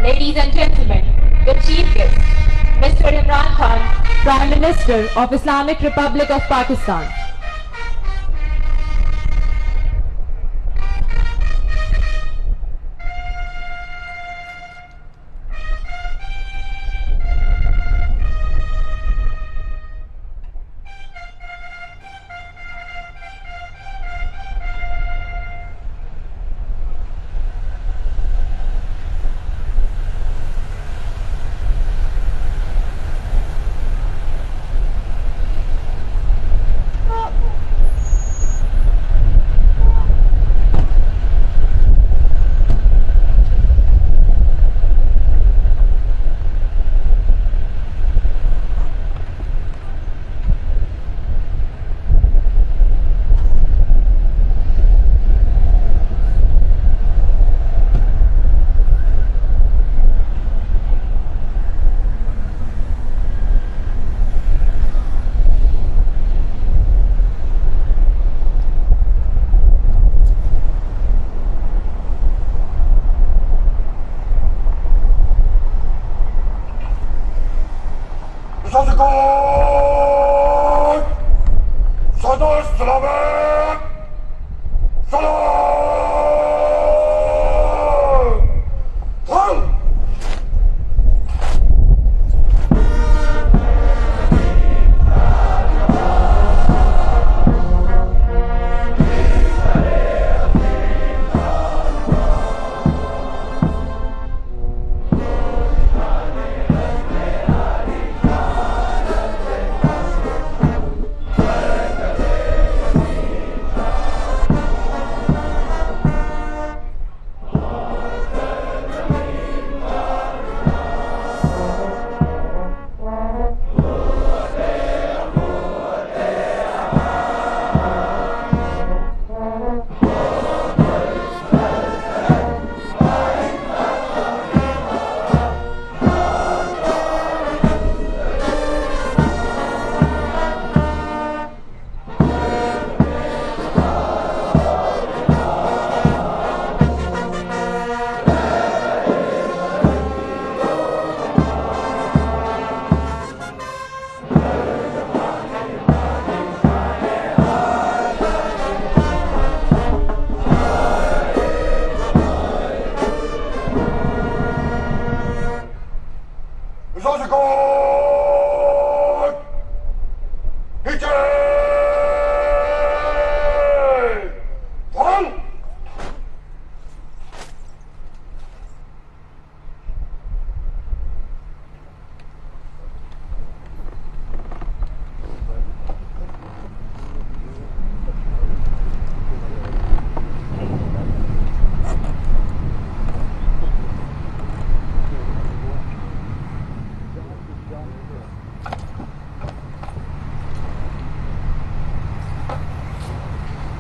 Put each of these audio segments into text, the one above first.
Ladies and gentlemen, the chief guest, Mr. Imran Khan, Prime Minister of Islamic Republic of Pakistan.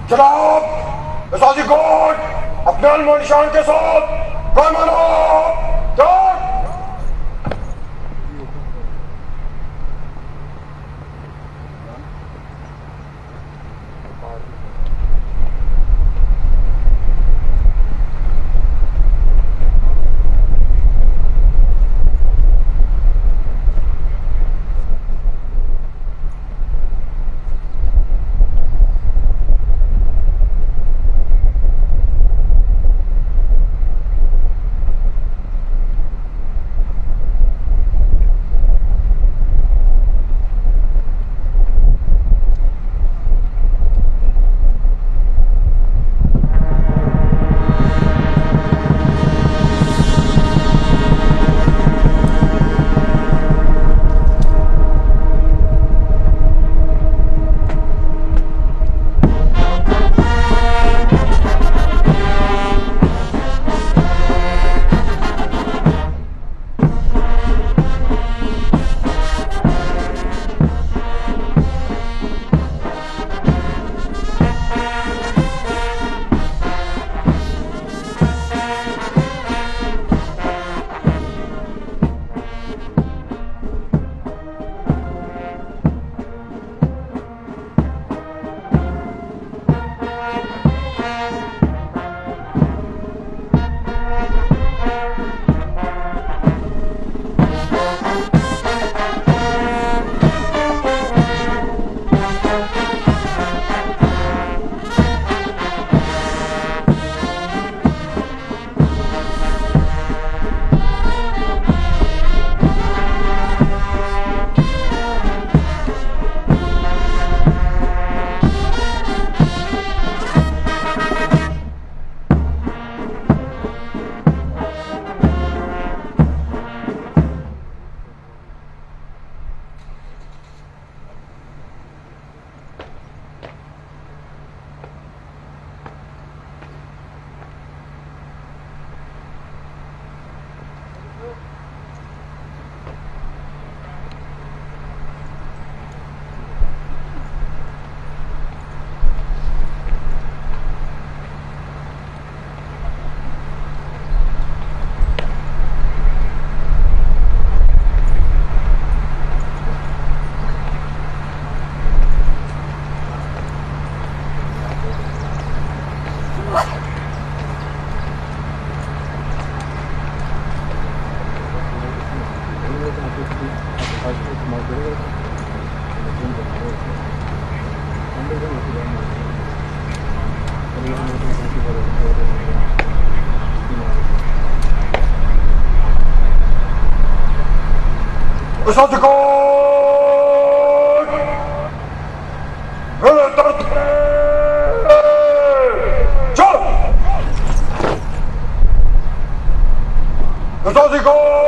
जनाब एहसासी court अपने अल्म निशान के साथ पैमाना तक أصدقائي من التطبيق شوف أصدقائي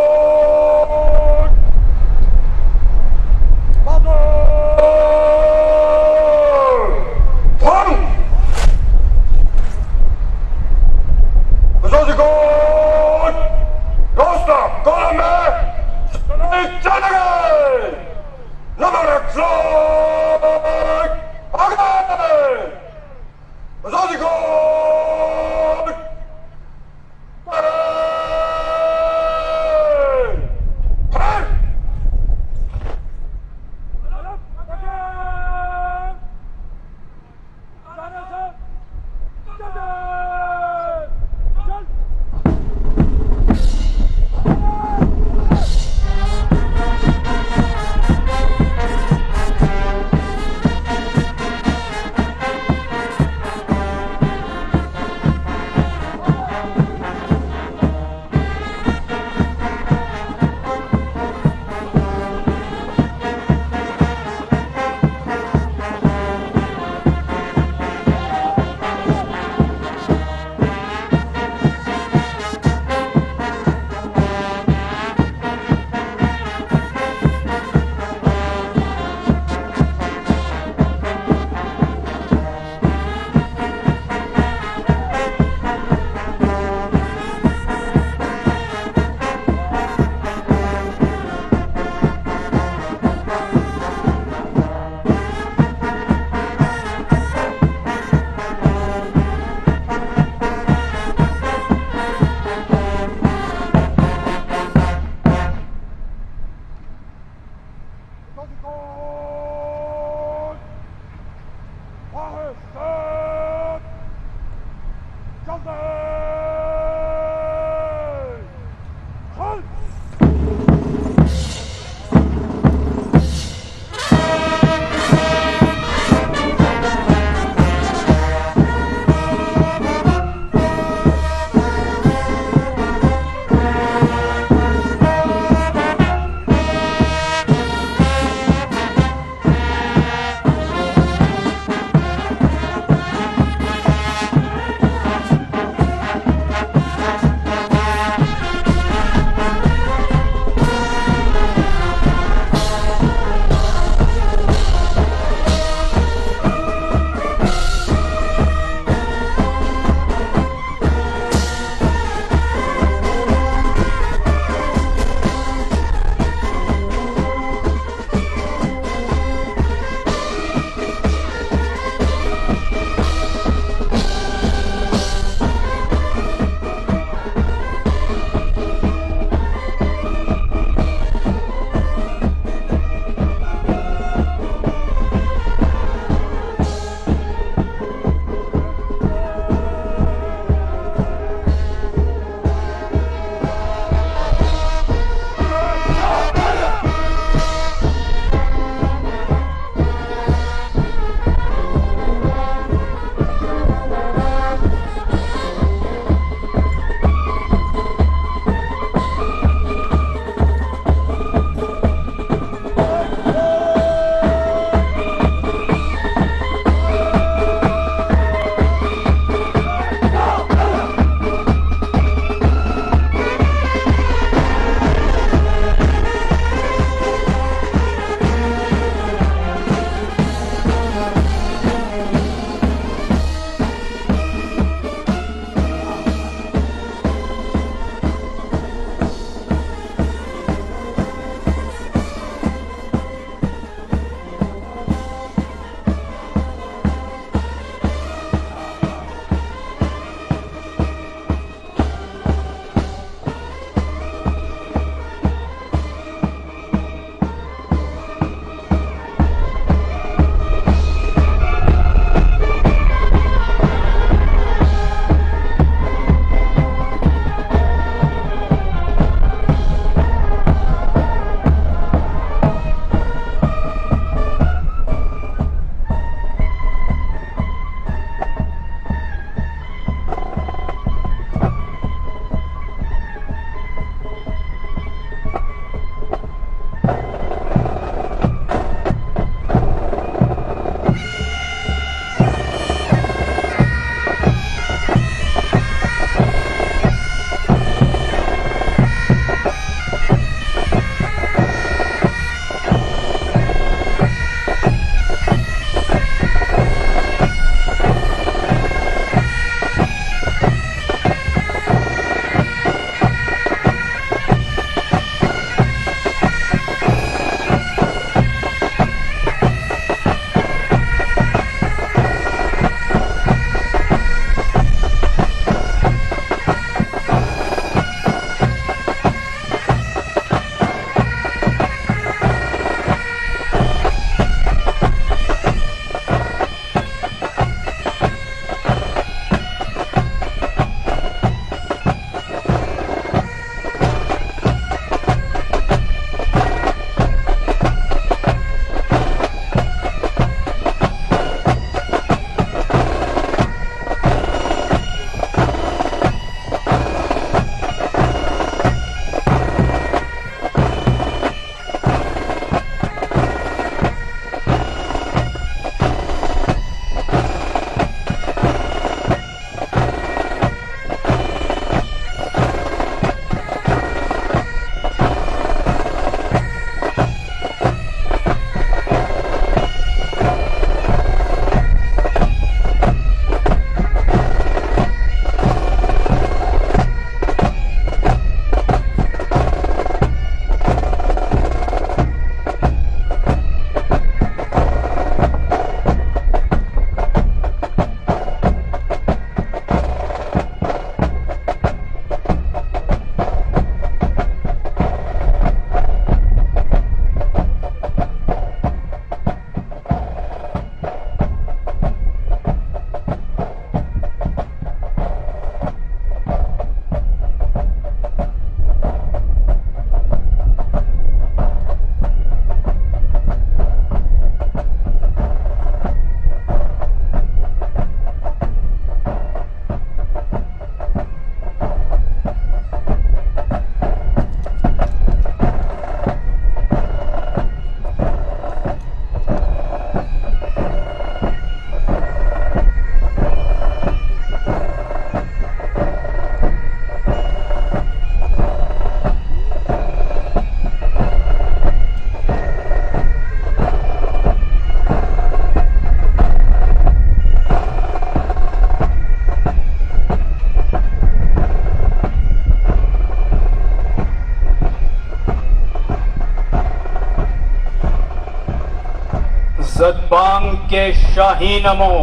زدبان के शाही नमो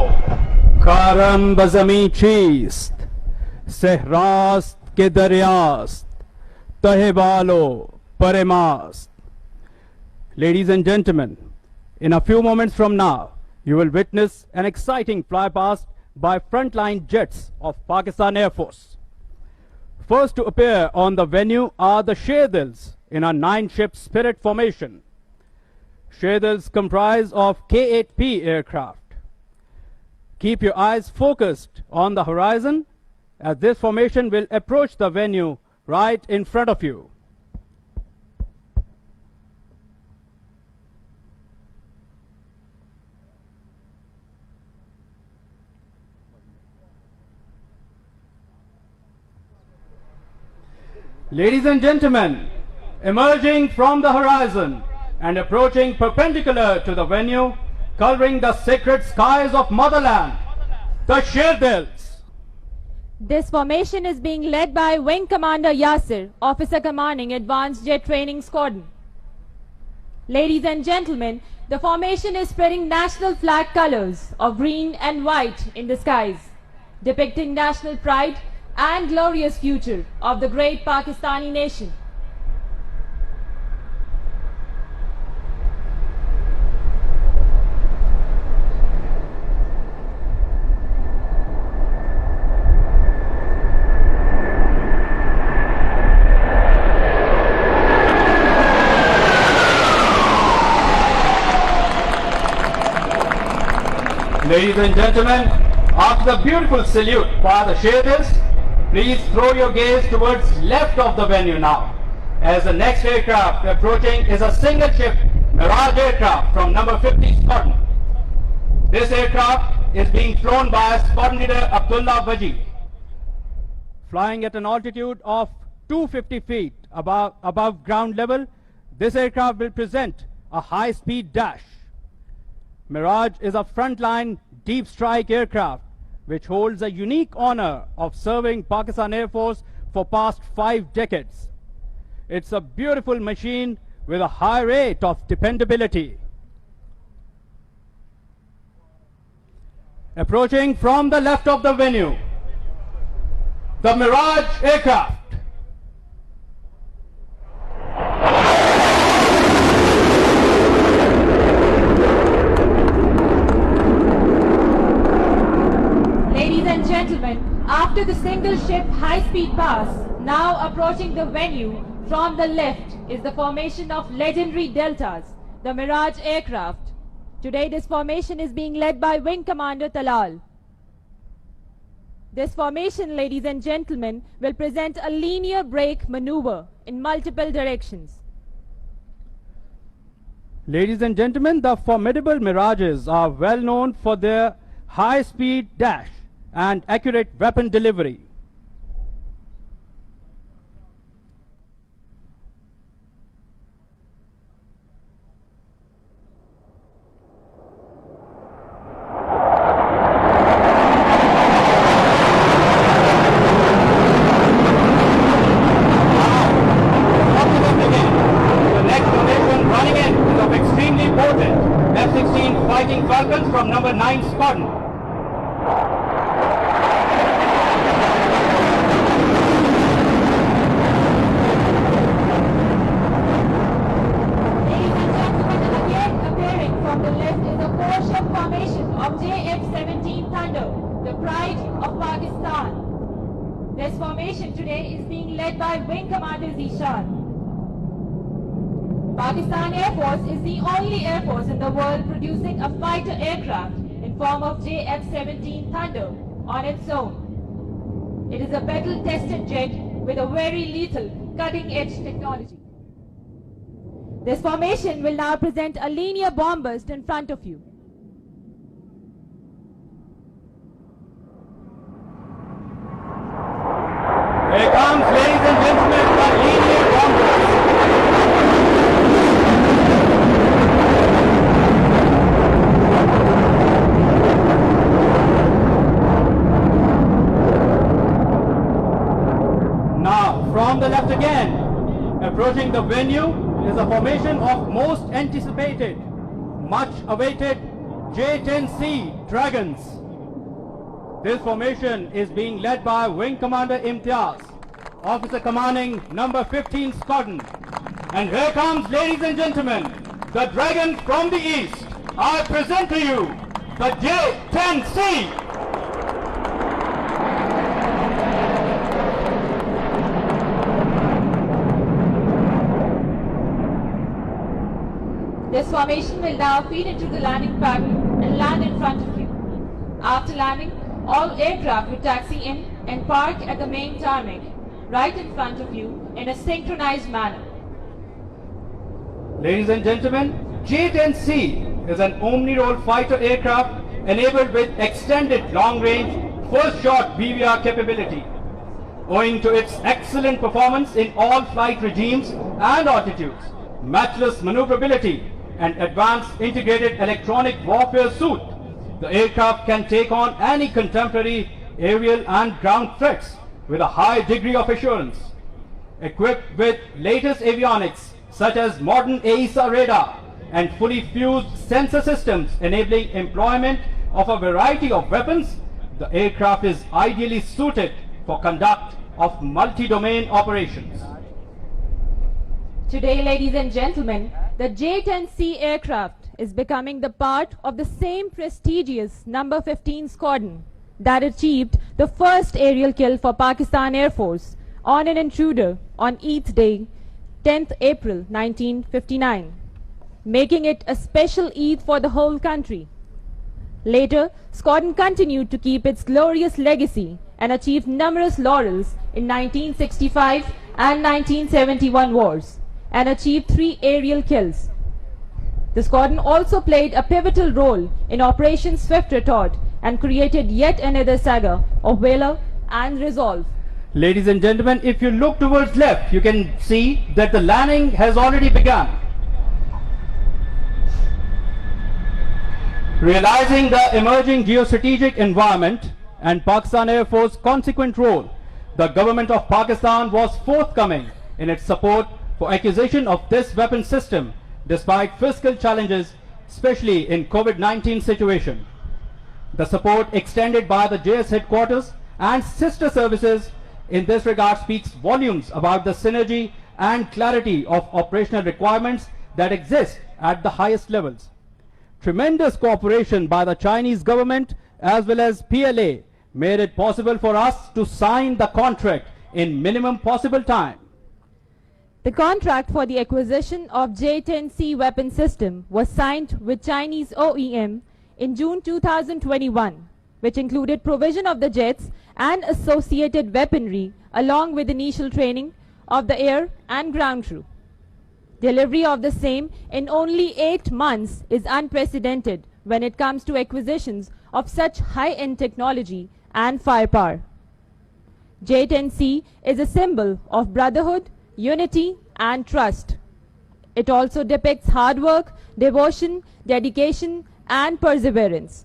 Karam bazami cheest, sehrast ke daryast, tahebalo paremast. Ladies and gentlemen, in a few moments from now, you will witness an exciting flypast by frontline jets of Pakistan Air Force. First to appear on the venue are the Sherdils in a 9-ship Spirit formation. Sherdils comprise of K-8P aircraft. Keep your eyes focused on the horizon as this formation will approach the venue right in front of you. Ladies and gentlemen, emerging from the horizon and approaching perpendicular to the venue, coloring the sacred skies of motherland, the Sherdils. This formation is being led by Wing Commander Yasir, Officer Commanding Advanced Jet Training Squadron. Ladies and gentlemen, the formation is spreading national flag colors of green and white in the skies, depicting national pride and glorious future of the great Pakistani nation. Ladies and gentlemen, after the beautiful salute by the Sherdils, please throw your gaze towards left of the venue now, as the next aircraft approaching is a single ship Mirage aircraft from number 50 Squadron. This aircraft is being flown by Squadron Leader Abdullah Wajid. Flying at an altitude of 250 feet above ground level, this aircraft will present a high-speed dash. Mirage is a frontline deep strike aircraft which holds a unique honor of serving Pakistan Air Force for past 5 decades. It's a beautiful machine with a high rate of dependability. Approaching from the left of the venue, the Mirage aircraft. Ladies and gentlemen, after the single ship high-speed pass, now approaching the venue from the left is the formation of legendary Deltas, the Mirage aircraft. Today this formation is being led by Wing Commander Talal. This formation, ladies and gentlemen, will present a linear brake maneuver in multiple directions. Ladies and gentlemen, the formidable Mirages are well known for their high-speed dash and accurate weapon delivery. The next formation running in is of extremely potent F-16 Fighting Falcons from number 9 Squadron. Of JF-17 Thunder, the pride of Pakistan. This formation today is being led by Wing Commander Zishan. Pakistan Air Force is the only air force in the world producing a fighter aircraft in form of JF-17 Thunder on its own. It is a battle-tested jet with a very lethal cutting-edge technology. This formation will now present a linear bomb burst in front of you. Here comes, ladies and gentlemen, the linear bomb burst. Now, from the left again, approaching the venue is a formation of most anticipated much awaited J-10C Dragons. This formation is being led by Wing Commander Imtiaz, Officer Commanding number 15 Squadron. And here comes, ladies and gentlemen, the Dragon from the East. I present to you the J-10C. This formation will now feed into the landing pattern and land in front of you. After landing, all aircraft will taxi in and park at the main tarmac, right in front of you in a synchronized manner. Ladies and gentlemen, J-10C is an omni-role fighter aircraft enabled with extended long-range, first-shot BVR capability. Owing to its excellent performance in all flight regimes and altitudes, matchless maneuverability, and advanced integrated electronic warfare suite, the aircraft can take on any contemporary aerial and ground threats with a high degree of assurance. Equipped with latest avionics such as modern AESA radar and fully fused sensor systems enabling employment of a variety of weapons, the aircraft is ideally suited for conduct of multi-domain operations. Today, ladies and gentlemen, the J-10C aircraft is becoming the part of the same prestigious number 15 Squadron that achieved the first aerial kill for Pakistan Air Force on an intruder on Eid Day, 10th April 1959, making it a special Eid for the whole country. Later, Squadron continued to keep its glorious legacy and achieved numerous laurels in 1965 and 1971 wars, and achieved 3 aerial kills. The squadron also played a pivotal role in Operation Swift Retort and created yet another saga of valor and resolve. Ladies and gentlemen, if you look towards left, you can see that the landing has already begun. Realizing the emerging geostrategic environment and Pakistan Air Force consequent role, the government of Pakistan was forthcoming in its support for acquisition of this weapon system despite fiscal challenges, especially in COVID-19 situation. The support extended by the JS headquarters and sister services in this regard speaks volumes about the synergy and clarity of operational requirements that exist at the highest levels. Tremendous cooperation by the Chinese government as well as PLA made it possible for us to sign the contract in minimum possible time. The contract for the acquisition of J-10C weapon system was signed with Chinese OEM in June 2021, which included provision of the jets and associated weaponry along with initial training of the air and ground crew. Delivery of the same in only 8 months is unprecedented when it comes to acquisitions of such high-end technology and firepower. J-10C is a symbol of brotherhood, unity and trust. It also depicts hard work, devotion, dedication and perseverance.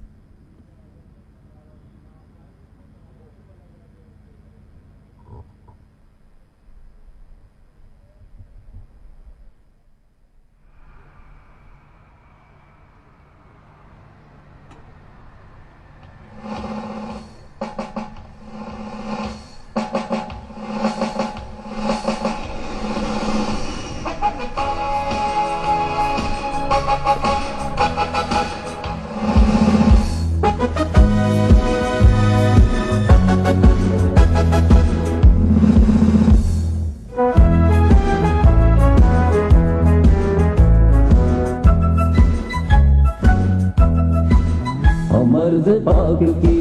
मर्ज पाक की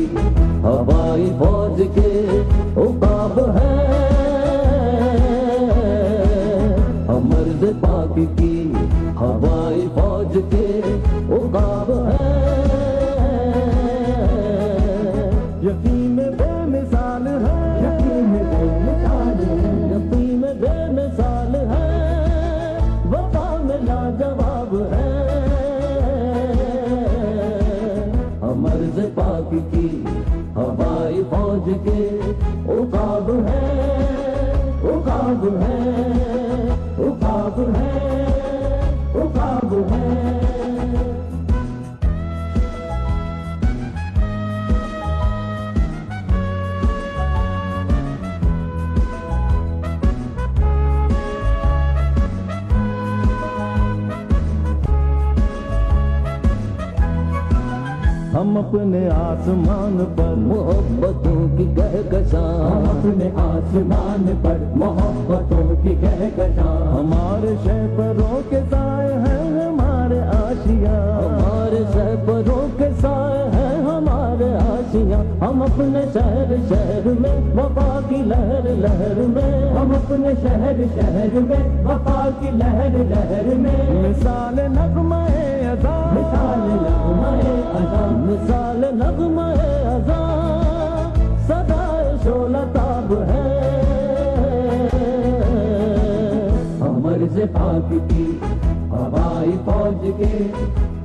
हवाई फौज के उकाब है, मर्ज पाक की हवाई फौज के उकाब है। यकीन बेमिसाल है, यकीन बेमिसाल है, यकीन बेमिसाल है, वफा में लाजवाब है। मर्ज पाक की हवाई फौज के उकाब है, उकाब है, उकाब है, उकाब है। अपने आसमान पर मोहब्बतों की कहकशां, हम अपने आसमान पर मोहब्बतों की कहकशां। हमारे शहरों के साए हैं हमारे आशिया, हमारे शहरों के साए हैं हमारे आशिया। हम अपने शहर शहर में वफा की लहर लहर में, हम अपने शहर शहर में वफा की लहर लहर में। मिसाल नगमाए अज़ा, मिसाल नगमाए अज़ा, मिसाल नगमाए अज़ा, सदाए शोला ताब है। अमर से पाक की हवाई फौज के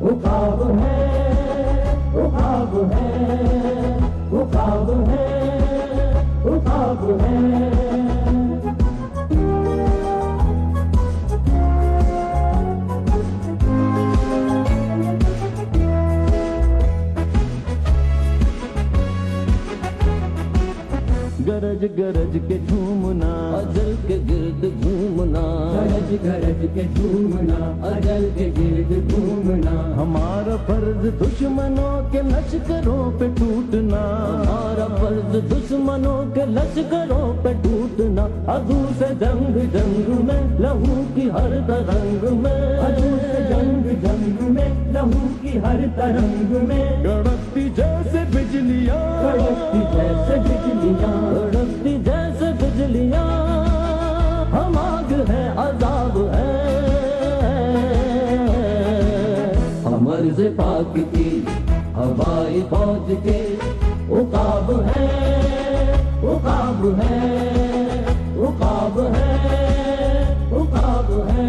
उकाब है, उकाब है, उकाब है, उकाब है। गरज गरज के झूमना, अजल के गिर्द घूमना, गरज गरज के झूमना, अजल के गिर्द घूमना। हमारा फर्ज दुश्मनों के लश्करों पे टूटना, हमारा फर्ज दुश्मनों के लश्करों पे टूटना। अदू से जंग जंग में लहू की हर तरंग में, अदू से जंग जंग में लहू की हर तरंग में। कड़कती जैसे बिजलियां, कड़कती जैसे बिजलियां, कड़कती जैसे बिजलियां। हम आग है अजाब है, अमर से पाक की हवाई फौज के उकाब है, उकाब है, उकाब है, उकाब है।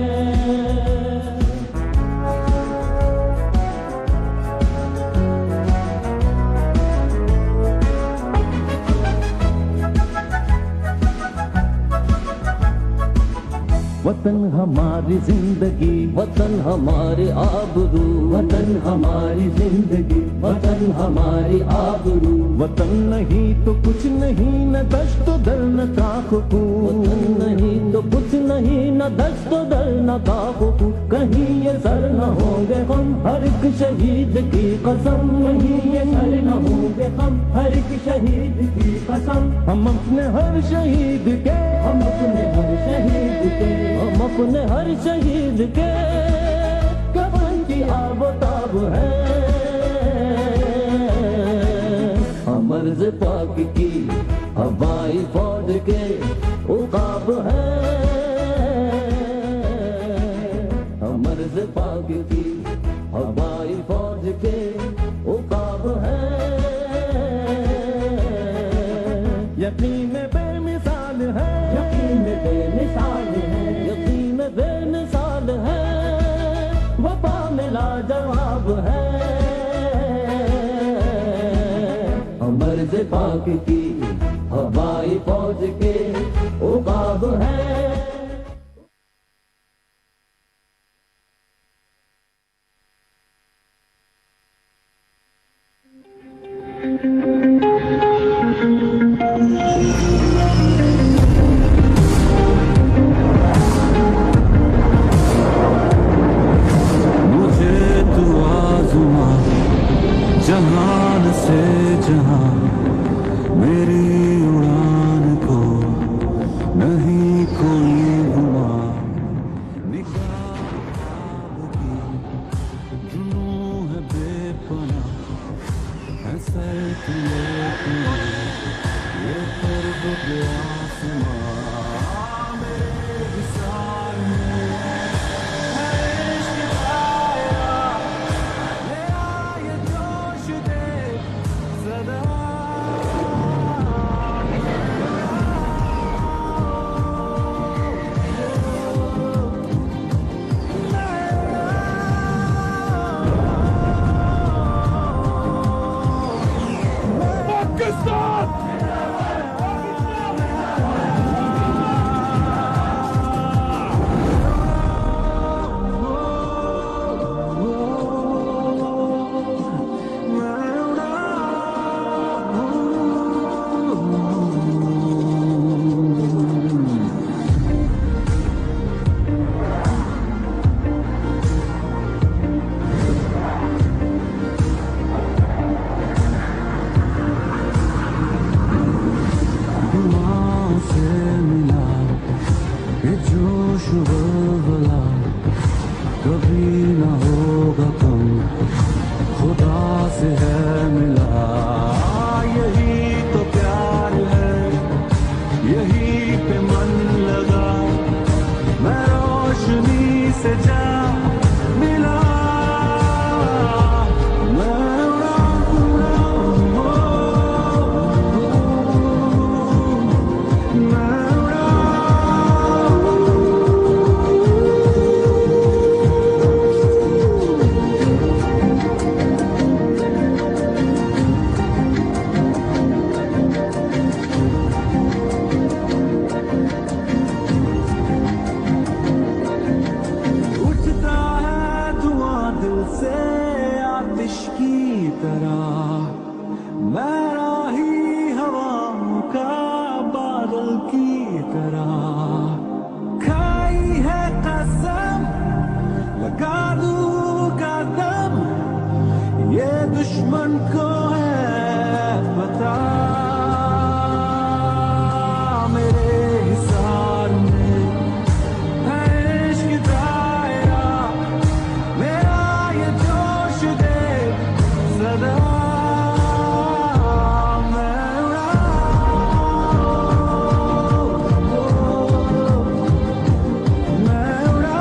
वतन हमारी जिंदगी, वतन हमारे आबरू, वतन हमारी जिंदगी, वतन हमारी आबरू। वतन नहीं तो कुछ नहीं, न दश्त दर न ताकू, वतन नहीं तो कुछ नहीं, न दश्त दर न ताकू। कहीं ये सर न होंगे हम हर एक शहीद की कसम, कहीं ये सर न होंगे हम हर एक शहीद की कसम। हम अपने हर शहीद के, हम अपने हर शहीद के, हम अपने हर शहीद के कफन की आबोताब है। अमर से पाक की हवाई फौज के उकाब है, अमर से पाक की हवाई फौज के उकाब है। यकीन में बेमिसाल है, यकीन में बेमिसाल है, यकीन में बेमिसाल है। वफा में लाजवाब है, अमर से पाक की हवाई फौज के उकाब है। जहान से जहां मेरी उड़ान को नहीं कोई न होगा कम, खुदा से है मिला, यही तो प्यार है, यही पे मन लगा, मैं रोशनी से जा मिला, मैं उड़ा उड़ा मैं उड़ा। उठता है धुआं दिल से आतिश की तरह, मैं राही हवाओं का बादल की तरह, खाई है कसम लगा दूंगा दम, ये दुश्मन को है पता, मेरे हिसार में है इश्क दायरा, मेरा ये जोश दे सदा, मैं उड़ा मैं उड़ा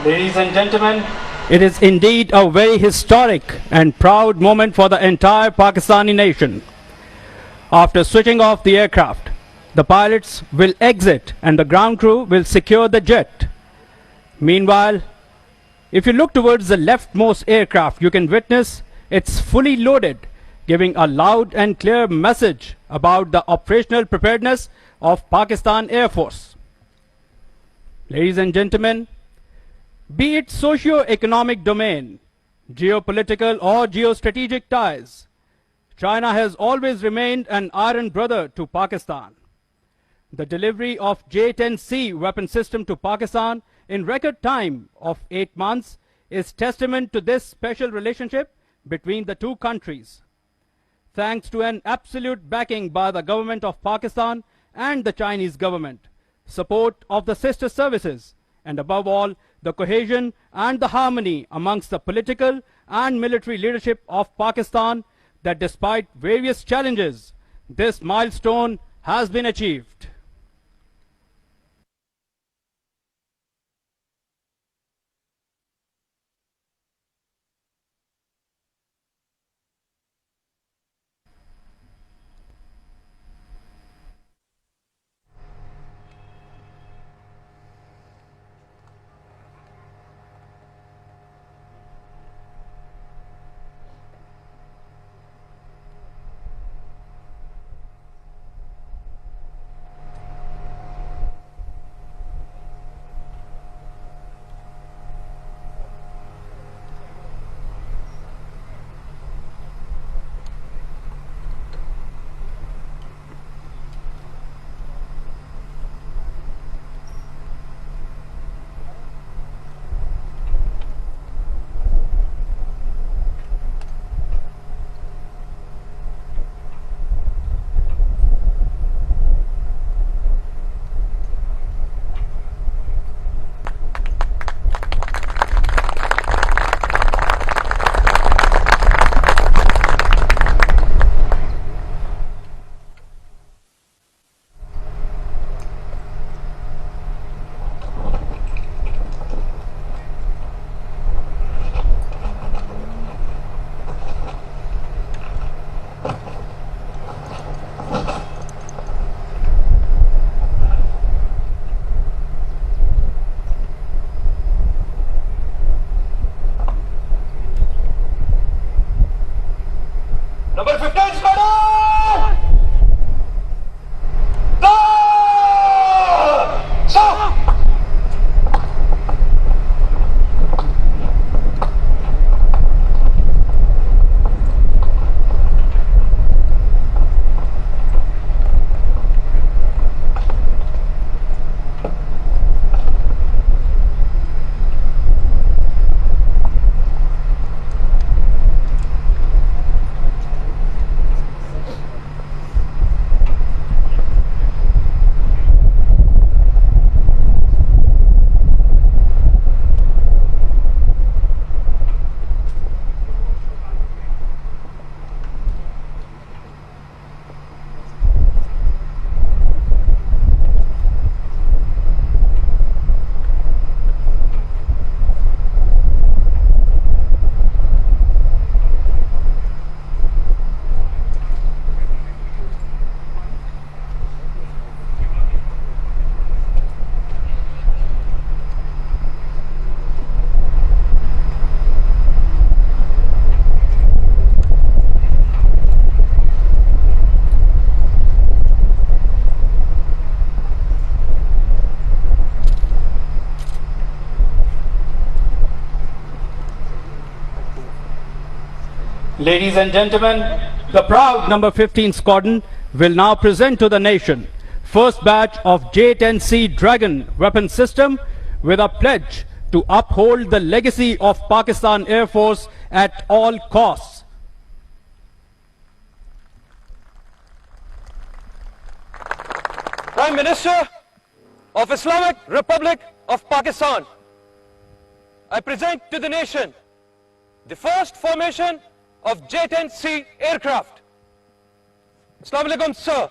Ladies and gentlemen, it is indeed a very historic and proud moment for the entire Pakistani nation. After switching off the aircraft, the pilots will exit and the ground crew will secure the jet. Meanwhile, If you look towards the leftmost aircraft, you can witness it's fully loaded, giving a loud and clear message about the operational preparedness of Pakistan Air Force. Ladies and gentlemen, be it socio-economic domain, geopolitical or geostrategic ties, China has always remained an iron brother to Pakistan. The delivery of J-10C weapon system to Pakistan in record time of 8 months is testament to this special relationship between the two countries. Thanks to an absolute backing by the government of Pakistan and the Chinese government, support of the sister services, and above all, the cohesion and the harmony amongst the political and military leadership of Pakistan, that despite various challenges, this milestone has been achieved. Number 15 Squadron! Stop! Ladies and gentlemen, the proud number 15 Squadron will now present to the nation first batch of J-10C Dragon weapon system with a pledge to uphold the legacy of Pakistan Air Force at all costs. Prime Minister of Islamic Republic of Pakistan, I present to the nation the first formation of J-10C aircraft. Assalamu alaikum, sir.